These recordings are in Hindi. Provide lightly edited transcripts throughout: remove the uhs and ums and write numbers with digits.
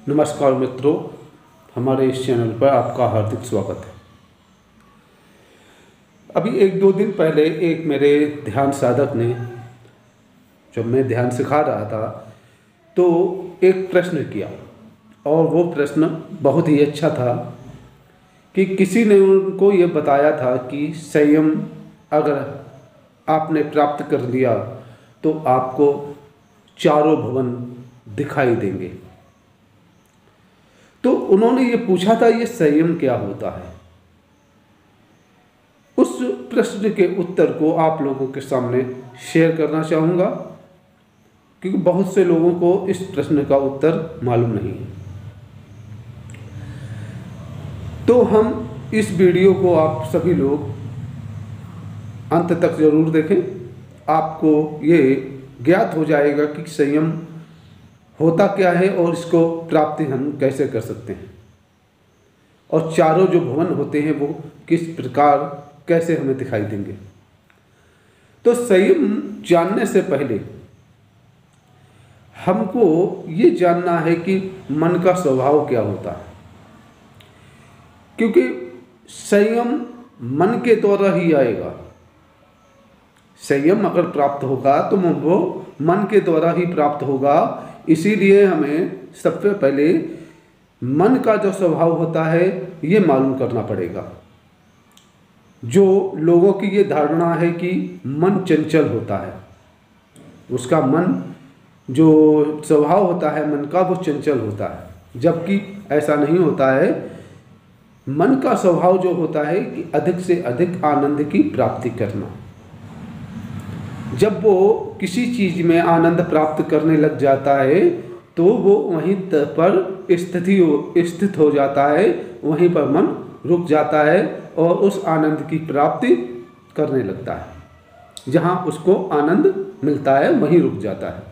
नमस्कार मित्रों, हमारे इस चैनल पर आपका हार्दिक स्वागत है। अभी 1-2 दिन पहले एक मेरे ध्यान साधक ने, जब मैं ध्यान सिखा रहा था, तो एक प्रश्न किया और वो प्रश्न बहुत ही अच्छा था कि किसी ने उनको ये बताया था कि संयम अगर आपने प्राप्त कर लिया तो आपको चारों भवन दिखाई देंगे। तो उन्होंने ये पूछा था, ये संयम क्या होता है? उस प्रश्न के उत्तर को आप लोगों के सामने शेयर करना चाहूँगा, क्योंकि बहुत से लोगों को इस प्रश्न का उत्तर मालूम नहीं है। तो हम इस वीडियो को आप सभी लोग अंत तक जरूर देखें। आपको ये ज्ञात हो जाएगा कि संयम होता क्या है और इसको प्राप्ति हम कैसे कर सकते हैं, और चारों जो भवन होते हैं वो किस प्रकार कैसे हमें दिखाई देंगे। तो संयम जानने से पहले हमको ये जानना है कि मन का स्वभाव क्या होता है, क्योंकि संयम मन के द्वारा ही आएगा। संयम अगर प्राप्त होगा तो वो मन के द्वारा ही प्राप्त होगा। इसीलिए हमें सबसे पहले मन का जो स्वभाव होता है ये मालूम करना पड़ेगा। जो लोगों की ये धारणा है कि मन चंचल होता है, उसका मन जो स्वभाव होता है मन का वो चंचल होता है, जबकि ऐसा नहीं होता है। मन का स्वभाव जो होता है कि अधिक से अधिक आनंद की प्राप्ति करना। जब वो किसी चीज़ में आनंद प्राप्त करने लग जाता है तो वो वहीं पर स्थित हो जाता है, वहीं पर मन रुक जाता है और उस आनंद की प्राप्ति करने लगता है। जहाँ उसको आनंद मिलता है वहीं रुक जाता है।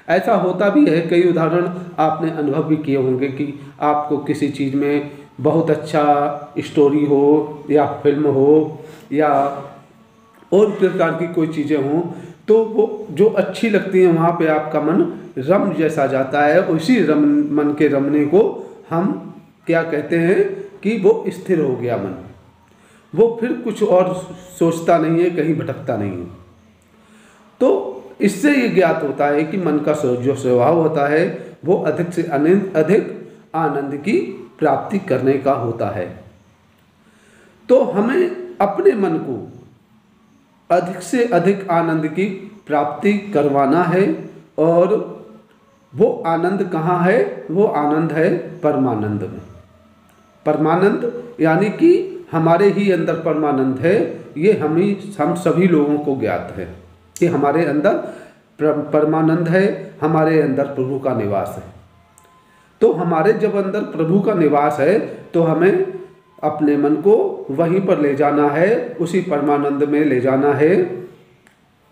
ऐसा होता भी है। कई उदाहरण आपने अनुभव भी किए होंगे कि आपको किसी चीज़ में बहुत अच्छा स्टोरी हो या फिल्म हो या और प्रकार की कोई चीज़ें हों, तो वो जो अच्छी लगती हैं वहाँ पे आपका मन रम जैसा जाता है। उसी मन के रमने को हम क्या कहते हैं कि वो स्थिर हो गया मन। वो फिर कुछ और सोचता नहीं है, कहीं भटकता नहीं है। तो इससे ये ज्ञात होता है कि मन का जो स्वभाव होता है वो अधिक से अधिक आनंद की प्राप्ति करने का होता है। तो हमें अपने मन को अधिक से अधिक आनंद की प्राप्ति करवाना है, और वो आनंद कहाँ है? वो आनंद है परमानंद में। परमानंद यानी कि हमारे ही अंदर परमानंद है। ये हम सभी लोगों को ज्ञात है कि हमारे अंदर परमानंद है, हमारे अंदर प्रभु का निवास है। तो हमारे जब अंदर प्रभु का निवास है तो हमें अपने मन को वहीं पर ले जाना है, उसी परमानंद में ले जाना है,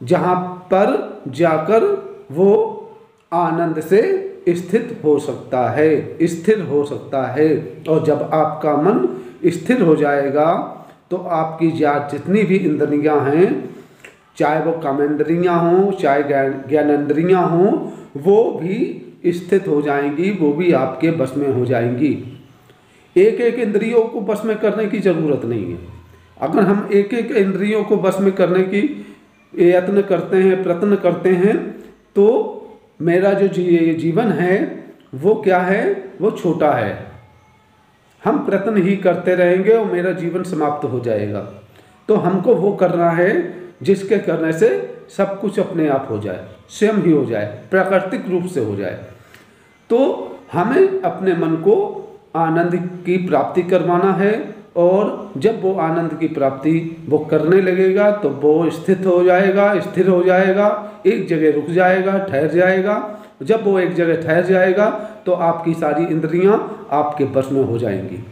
जहाँ पर जाकर वो आनंद से स्थित हो सकता है, स्थिर हो सकता है। और जब आपका मन स्थिर हो जाएगा तो आपकी जितनी भी इंद्रियां हैं, चाहे वो कामेंद्रियां हों चाहे ज्ञानेंद्रियां हों, वो भी स्थित हो जाएंगी, वो भी आपके बस में हो जाएंगी। एक एक इंद्रियों को बस में करने की ज़रूरत नहीं है। अगर हम एक एक इंद्रियों को बस में करने की यत्न करते हैं, प्रयत्न करते हैं, तो मेरा जो जीवन है वो क्या है? वो छोटा है। हम प्रयत्न ही करते रहेंगे और मेरा जीवन समाप्त हो जाएगा। तो हमको वो करना है जिसके करने से सब कुछ अपने आप हो जाए, स्वयं ही हो जाए, प्राकृतिक रूप से हो जाए। तो हमें अपने मन को आनंद की प्राप्ति करवाना है, और जब वो आनंद की प्राप्ति वो करने लगेगा तो वो स्थित हो जाएगा, स्थिर हो जाएगा, एक जगह रुक जाएगा, ठहर जाएगा। जब वो एक जगह ठहर जाएगा तो आपकी सारी इंद्रियां आपके बस में हो जाएंगी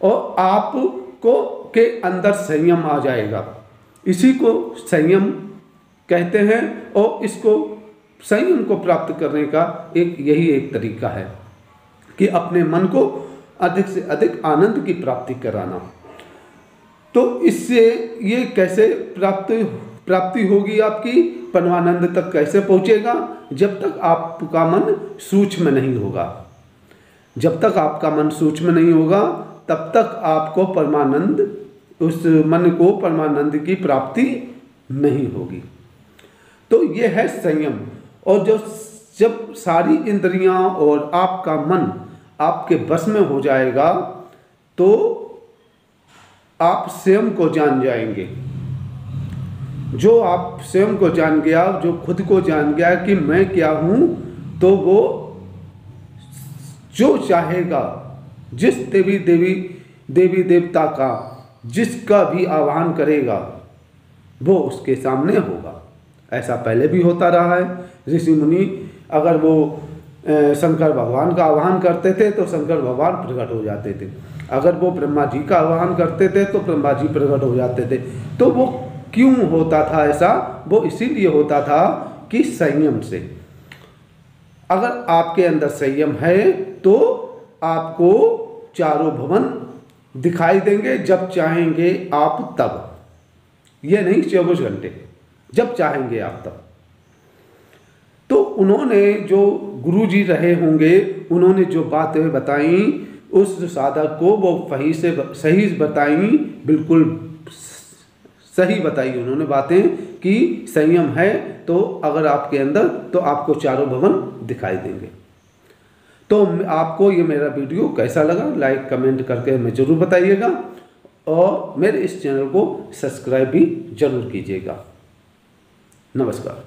और आपको के अंदर संयम आ जाएगा। इसी को संयम कहते हैं, और इसको संयम को प्राप्त करने का यही एक तरीका है कि अपने मन को अधिक से अधिक आनंद की प्राप्ति कराना। तो इससे ये कैसे प्राप्ति होगी आपकी? परमानंद तक कैसे पहुँचेगा? जब तक आपका मन सूक्ष्म नहीं होगा। जब तक आपका मन सूक्ष्म नहीं होगा तब तक आपको परमानंद, उस मन को परमानंद की प्राप्ति नहीं होगी। तो ये है संयम। और जब सारी इंद्रियां और आपका मन आपके बस में हो जाएगा तो आप स्वयं को जान जाएंगे। जो आप स्वयं को जान गया, जो खुद को जान गया कि मैं क्या हूँ, तो वो जो चाहेगा, जिस देवी देवता का जिसका भी आह्वान करेगा वो उसके सामने होगा। ऐसा पहले भी होता रहा है। ऋषि मुनि अगर वो शंकर भगवान का आह्वान करते थे तो शंकर भगवान प्रकट हो जाते थे। अगर वो ब्रह्मा जी का आह्वान करते थे तो ब्रह्मा जी प्रकट हो जाते थे। तो वो क्यों होता था ऐसा? वो इसीलिए होता था कि संयम से। अगर आपके अंदर संयम है तो आपको चारों भवन दिखाई देंगे, जब चाहेंगे आप तब। ये नहीं 24 घंटे, जब चाहेंगे आप तब। तो उन्होंने जो गुरु जी रहे होंगे, उन्होंने जो बातें बताई उस साधक को वो सही बताई, बिल्कुल सही बताई उन्होंने बातें कि संयम है तो अगर आपके अंदर तो आपको चारों भवन दिखाई देंगे। तो आपको ये मेरा वीडियो कैसा लगा, लाइक कमेंट करके हमें ज़रूर बताइएगा और मेरे इस चैनल को सब्सक्राइब भी जरूर कीजिएगा। नमस्कार।